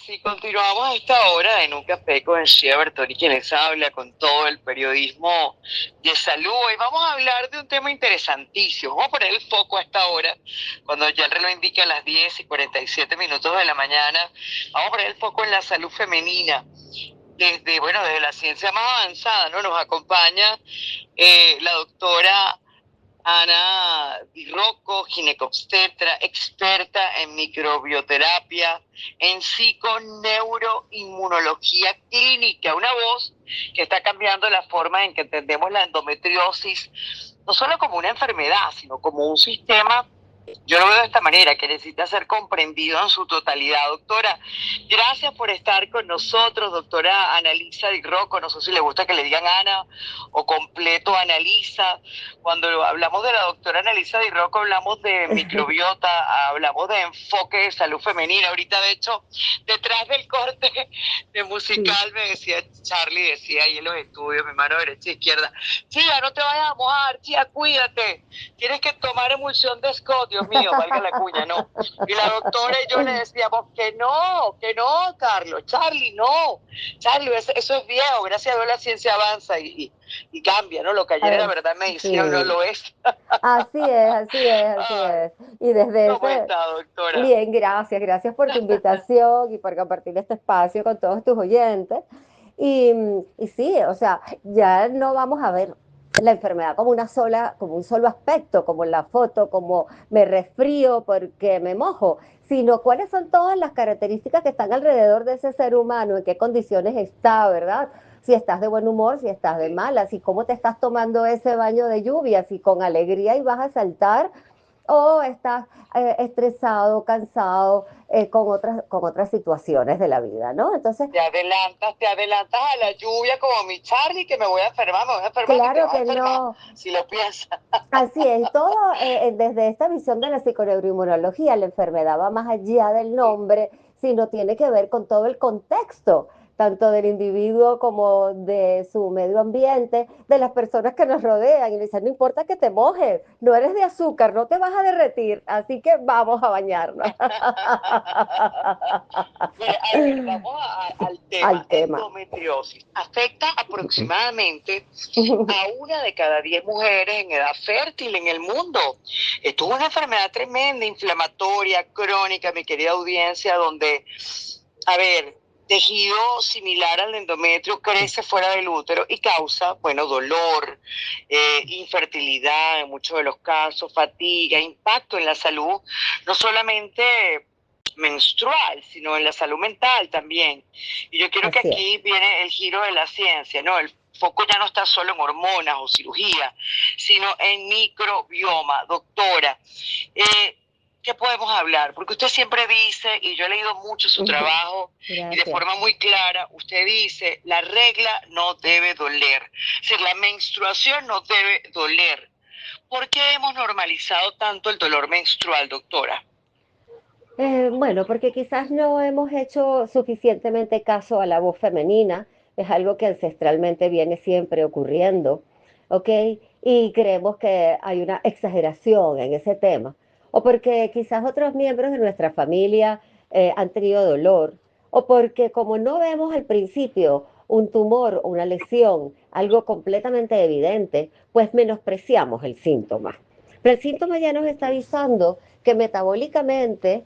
Sí, continuamos a esta hora en un café con Shea Bertoni, quien les habla con todo el periodismo de salud. Hoy vamos a hablar de un tema interesantísimo. Vamos a poner el foco a esta hora, cuando ya el reloj indica las 10:47 de la mañana. Vamos a poner el foco en la salud femenina. Desde la ciencia más avanzada, ¿no? Nos acompaña la doctora Ana Di Rocco, ginecobstetra, experta en microbioterapia, en psiconeuroinmunología clínica, una voz que está cambiando la forma en que entendemos la endometriosis, no solo como una enfermedad, sino como un sistema. Yo lo veo de esta manera, que necesita ser comprendido en su totalidad. Doctora, gracias por estar con nosotros, doctora Analisa Di Rocco. No sé si le gusta que le digan Ana o completo Analisa. Cuando hablamos de la doctora Analisa Di Rocco, hablamos de microbiota, hablamos de enfoque de salud femenina. Ahorita, de hecho, detrás del corte de Sí. musical me decía Charlie, decía ahí en los estudios, mi mano derecha e izquierda, Chía, no te vayas a mojar, Chía, cuídate, tienes que tomar emulsión de Scott, Dios mío, valga la cuña, no. Y la doctora y yo le decíamos que no, Carlos, Charlie, no. Charlie, eso es viejo, gracias a Dios la ciencia avanza y cambia, ¿no? Lo que ayer era Ah, verdad en medicina no sí, lo es. así es, así es, así Ay, es. Y desde ¿cómo ese, está, doctora? bien, gracias, gracias por tu invitación y por compartir este espacio con todos tus oyentes. Y sí, o sea, ya no vamos a ver la enfermedad como una sola, como un solo aspecto, como en la foto, como me resfrío porque me mojo, sino cuáles son todas las características que están alrededor de ese ser humano, en qué condiciones está, ¿verdad? Si estás de buen humor, si estás de Sí. mala, si cómo te estás tomando ese baño de lluvia, si con alegría y vas a saltar o estás estresado, cansado, con otras situaciones de la vida, ¿no? Entonces, Te adelantas a la lluvia como mi Charlie, que me voy a enfermar y te claro vas a que enfermar, no. si lo piensas. Así es, todo desde esta visión de la psiconeuroinmunología, la enfermedad va más allá del nombre, sino tiene que ver con todo el contexto, tanto del individuo como de su medio ambiente, de las personas que nos rodean. Y le dicen, no importa que te mojes, no eres de azúcar, no te vas a derretir, así que vamos a bañarnos. Mira, a ver, al tema. Al tema. Endometriosis afecta aproximadamente a 1 de cada 10 mujeres en edad fértil en el mundo. Esto es una enfermedad tremenda, inflamatoria, crónica, mi querida audiencia, donde, a ver, tejido similar al endometrio crece fuera del útero y causa, bueno, dolor, infertilidad en muchos de los casos, fatiga, impacto en la salud, no solamente menstrual, sino en la salud mental también. Y yo quiero que Así es. aquí viene el giro de la ciencia, ¿no? El foco ya no está solo en hormonas o cirugía, sino en microbioma. Doctora, ¿qué podemos hablar? Porque usted siempre dice, y yo he leído mucho su trabajo, y de Gracias. forma muy clara, usted dice, la regla no debe doler. Es decir, la menstruación no debe doler. ¿Por qué hemos normalizado tanto el dolor menstrual, doctora? Bueno, porque quizás no hemos hecho suficientemente caso a la voz femenina, es algo que ancestralmente viene siempre ocurriendo, ¿ok? Y creemos que hay una exageración en ese tema, o porque quizás otros miembros de nuestra familia han tenido dolor, o porque como no vemos al principio un tumor o una lesión, algo completamente evidente, pues menospreciamos el síntoma. Pero el síntoma ya nos está avisando que metabólicamente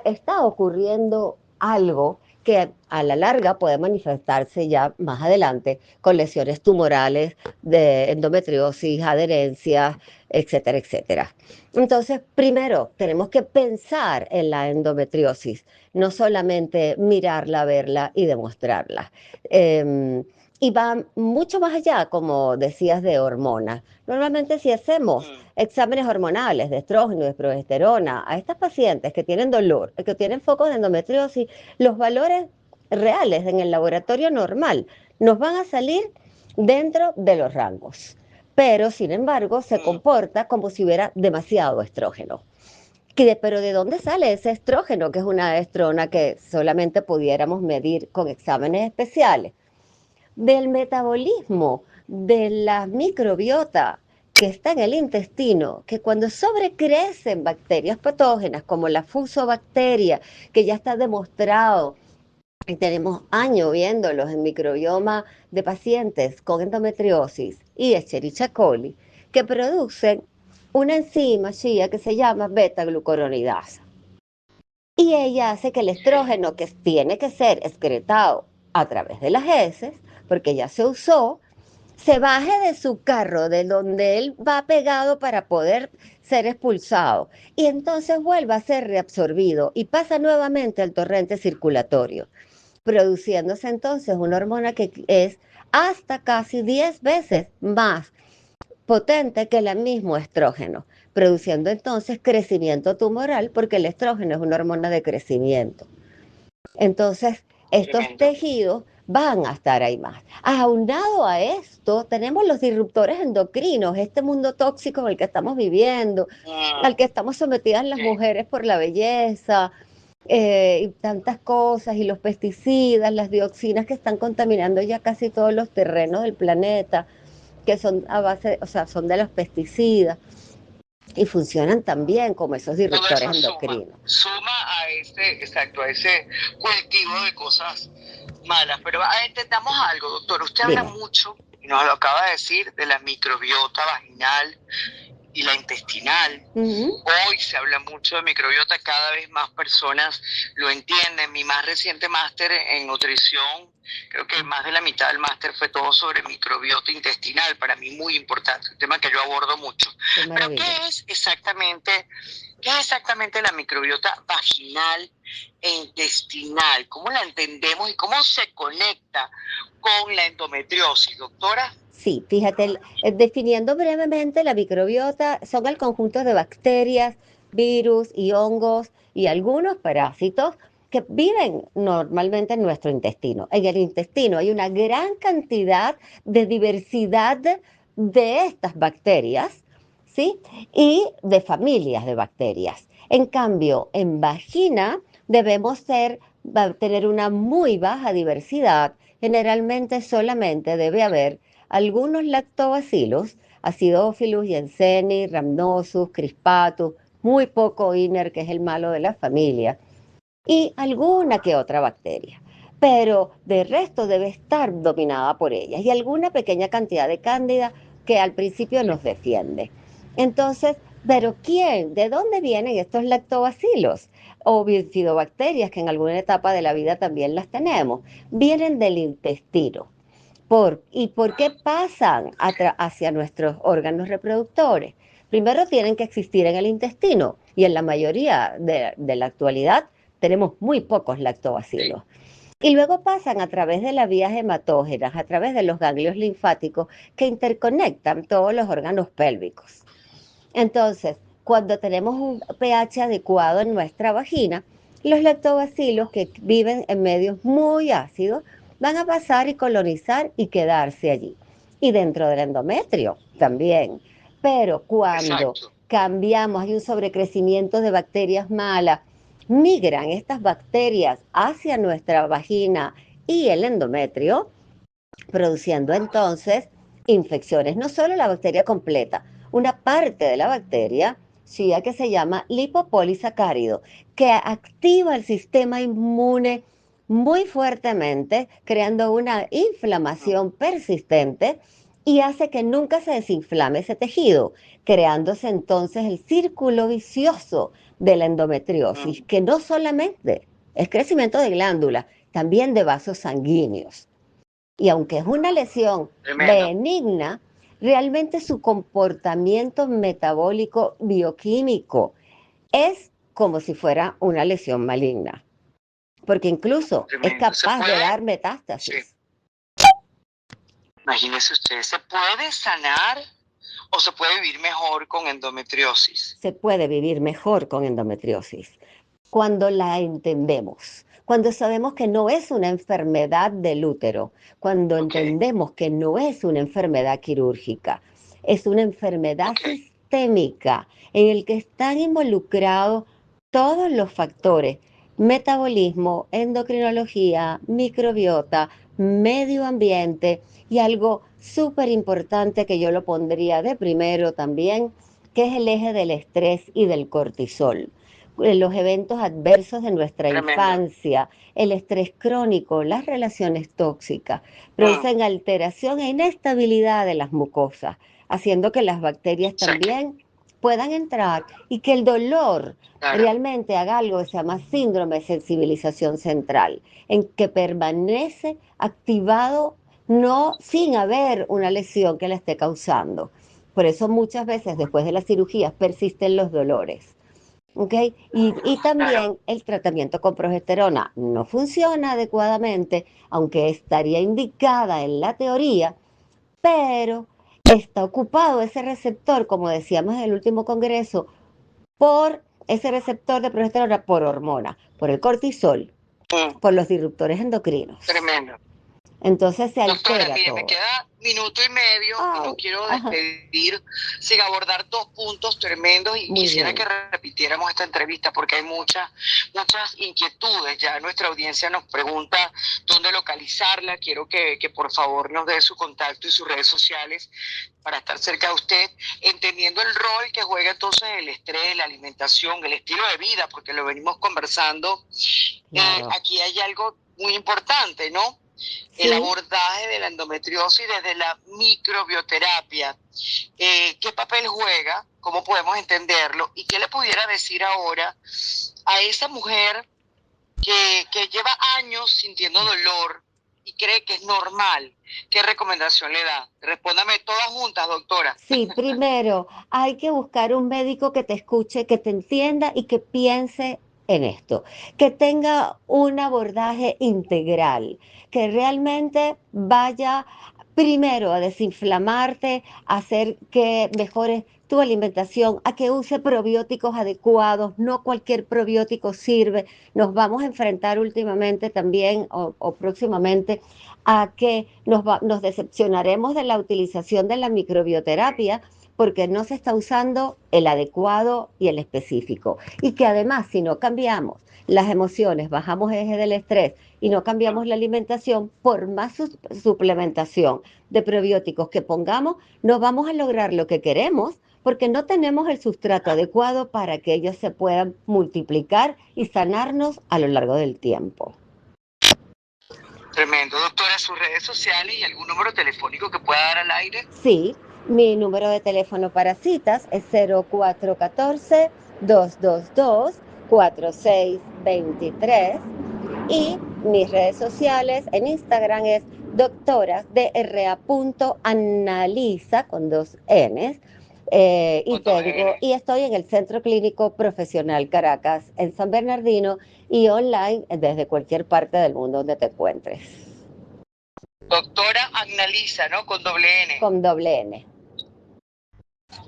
está ocurriendo algo que a la larga puede manifestarse ya más adelante con lesiones tumorales de endometriosis, adherencias, etcétera, etcétera. Entonces, primero, tenemos que pensar en la endometriosis, no solamente mirarla, verla y demostrarla. Y va mucho más allá, como decías, de hormonas. Normalmente si hacemos Mm. exámenes hormonales de estrógeno, de progesterona a estas pacientes que tienen dolor, que tienen focos de endometriosis, los valores reales en el laboratorio normal nos van a salir dentro de los rangos. Pero, sin embargo, se Mm. comporta como si hubiera demasiado estrógeno. Pero ¿de dónde sale ese estrógeno, que es una estrona que solamente pudiéramos medir con exámenes especiales? Del metabolismo, de la microbiota que está en el intestino, que cuando sobrecrecen bacterias patógenas como la fusobacteria, que ya está demostrado y tenemos años viéndolos en microbioma de pacientes con endometriosis y Escherichia coli, que producen una enzima chía que se llama beta-glucuronidasa. Y ella hace que el estrógeno, que tiene que ser excretado a través de las heces, porque ya se usó, se baje de su carro, de donde él va pegado para poder ser expulsado, y entonces vuelva a ser reabsorbido y pasa nuevamente al torrente circulatorio, produciéndose entonces una hormona que es hasta casi 10 veces más potente que el mismo estrógeno, produciendo entonces crecimiento tumoral, porque el estrógeno es una hormona de crecimiento. Entonces, estos Tremendo. tejidos van a estar ahí más. Aunado a esto, tenemos los disruptores endocrinos, este mundo tóxico en el que estamos viviendo, al que estamos sometidas las Sí. mujeres por la belleza, y tantas cosas, y los pesticidas, las dioxinas que están contaminando ya casi todos los terrenos del planeta, que son a base, o sea, son de los pesticidas y funcionan también como esos Todo disruptores eso suma, endocrinos. suma a ese, exacto, a ese cultivo de cosas malas. Pero entendamos algo, doctor. Usted habla Dime. mucho, y nos lo acaba de decir, de la microbiota vaginal y la intestinal. Ujú. Hoy se habla mucho de microbiota, cada vez más personas lo entienden. Mi más reciente máster en nutrición, creo que más de la mitad del máster fue todo sobre microbiota intestinal, para mí muy importante, un tema que yo abordo mucho. Qué Pero maravilla. qué es exactamente la microbiota vaginal e intestinal? ¿Cómo la entendemos y cómo se conecta con la endometriosis, doctora? Sí, fíjate, definiendo brevemente la microbiota, son el conjunto de bacterias, virus y hongos y algunos parásitos que viven normalmente en nuestro intestino. En el intestino hay una gran cantidad de diversidad de estas bacterias, ¿sí? Y de familias de bacterias. En cambio, en vagina debemos tener una muy baja diversidad. Generalmente solamente debe haber algunos lactobacilos, Acidophilus, Yenseni, Rhamnosus, Crispatus, muy poco Inner, que es el malo de la familia, y alguna que otra bacteria. Pero de resto debe estar dominada por ellas y alguna pequeña cantidad de cándida que al principio nos defiende. Entonces, ¿pero quién? ¿De dónde vienen estos lactobacilos? O bifidobacterias, que en alguna etapa de la vida también las tenemos. Vienen del intestino. ¿Y por qué pasan hacia nuestros órganos reproductores? Primero tienen que existir en el intestino y en la mayoría de la actualidad tenemos muy pocos lactobacilos. Y luego pasan a través de las vías hematógenas, a través de los ganglios linfáticos que interconectan todos los órganos pélvicos. Entonces, cuando tenemos un pH adecuado en nuestra vagina, los lactobacilos que viven en medios muy ácidos van a pasar y colonizar y quedarse allí. Y dentro del endometrio también. Pero cuando Exacto. cambiamos, hay un sobrecrecimiento de bacterias malas, migran estas bacterias hacia nuestra vagina y el endometrio, produciendo entonces infecciones. No solo la bacteria completa, una parte de la bacteria, SHIA, que se llama lipopolisacárido, que activa el sistema inmune muy fuertemente, creando una inflamación persistente y hace que nunca se desinflame ese tejido, creándose entonces el círculo vicioso de la endometriosis, que no solamente es crecimiento de glándulas, también de vasos sanguíneos. Y aunque es una lesión Tremendo. benigna, realmente su comportamiento metabólico bioquímico es como si fuera una lesión maligna, porque incluso es Tremendo. ¿Se capaz de puede? dar Sí. metástasis. Imagínese usted, ¿se puede sanar o se puede vivir mejor con endometriosis? Se puede vivir mejor con endometriosis cuando la entendemos, cuando sabemos que no es una enfermedad del útero, cuando Ok, entendemos que no es una enfermedad quirúrgica, es una enfermedad ok. sistémica en el que están involucrados todos los factores: metabolismo, endocrinología, microbiota, medio ambiente y algo súper importante que yo lo pondría de primero también, que es el eje del estrés y del cortisol. los eventos adversos de nuestra Tremendo. infancia, el estrés crónico, las relaciones tóxicas, Mm, producen alteración e inestabilidad de las mucosas, haciendo que las bacterias sí, también puedan entrar y que el dolor claro. realmente haga algo que se llama síndrome de sensibilización central, en que permanece activado no sin haber una lesión que la esté causando. Por eso muchas veces después de las cirugías persisten los dolores. ¿Ok? Y Claro. también el tratamiento con progesterona no funciona adecuadamente, aunque estaría indicada en la teoría, pero está ocupado ese receptor, como decíamos en el último congreso, por ese receptor de progesterona por hormona, por el cortisol, Mm, por los disruptores endocrinos. tremendo. Entonces se Doctora, altera mire, me todo. queda minuto y medio y no ¡Ay! quiero Ajá, despedir sin abordar dos puntos tremendos y muy quisiera que bien. repitiéramos esta entrevista porque hay muchas inquietudes. Ya nuestra audiencia nos pregunta dónde localizarla. Quiero que por favor nos dé su contacto y sus redes sociales para estar cerca de usted, entendiendo el rol que juega entonces el estrés, la alimentación, el estilo de vida, porque lo venimos conversando. Claro. Aquí hay algo muy importante, ¿no? El Sí, abordaje de la endometriosis desde la microbioterapia. ¿Qué papel juega? ¿Cómo podemos entenderlo? ¿Y qué le pudiera decir ahora a esa mujer que lleva años sintiendo dolor y cree que es normal? ¿Qué recomendación le da? Respóndame todas juntas, doctora. sí, primero hay que buscar un médico que te escuche, que te entienda y que piense en esto, que tenga un abordaje integral, que realmente vaya primero a desinflamarte, a hacer que mejores tu alimentación, a que use probióticos adecuados, no cualquier probiótico sirve. Nos vamos a enfrentar últimamente también o próximamente a que nos decepcionaremos de la utilización de la microbioterapia porque no se está usando el adecuado y el específico. Y que además, si no cambiamos las emociones, bajamos eje del estrés y no cambiamos la alimentación, por más suplementación de probióticos que pongamos, no vamos a lograr lo que queremos porque no tenemos el sustrato adecuado para que ellos se puedan multiplicar y sanarnos a lo largo del tiempo. Tremendo, doctora, sus redes sociales y algún número telefónico que pueda dar al aire. Sí, mi número de teléfono para citas es 0414-222-4623 y mis redes sociales en Instagram es doctora.dra.analiza con dos Ns. Y Con dos tengo, N. y estoy en el Centro Clínico Profesional Caracas, en San Bernardino, y online desde cualquier parte del mundo donde te encuentres, Doctora Agnalisa, ¿no? Con doble N. con doble N.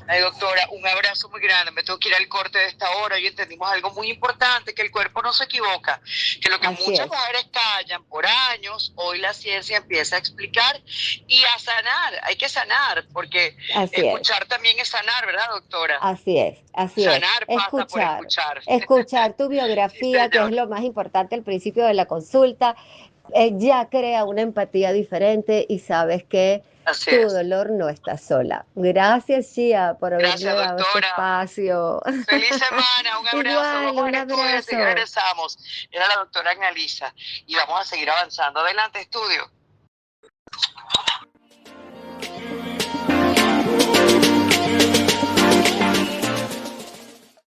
Ay, doctora, un abrazo muy grande. Me tengo que ir al corte de esta hora. Hoy entendimos algo muy importante, que el cuerpo no se equivoca, que lo que Así muchas es, mujeres callan por años, hoy la ciencia empieza a explicar y a sanar. Hay que sanar, porque así es. escuchar también es sanar, ¿verdad, doctora? Así es, así es. Sanar pasa por Escuchar, escuchar. escuchar tu Sí, biografía, que es señor. lo más importante al principio de la consulta, ya crea una empatía diferente y sabes que Así tu es. dolor no está sola. Gracias, Shia, por haberme Gracias, dado este doctora. espacio. Feliz semana, un abrazo. Igual, Vamos un al estudio, enseguida abrazo. regresamos. Era la doctora Agnalisa y vamos a seguir avanzando. Adelante, estudio.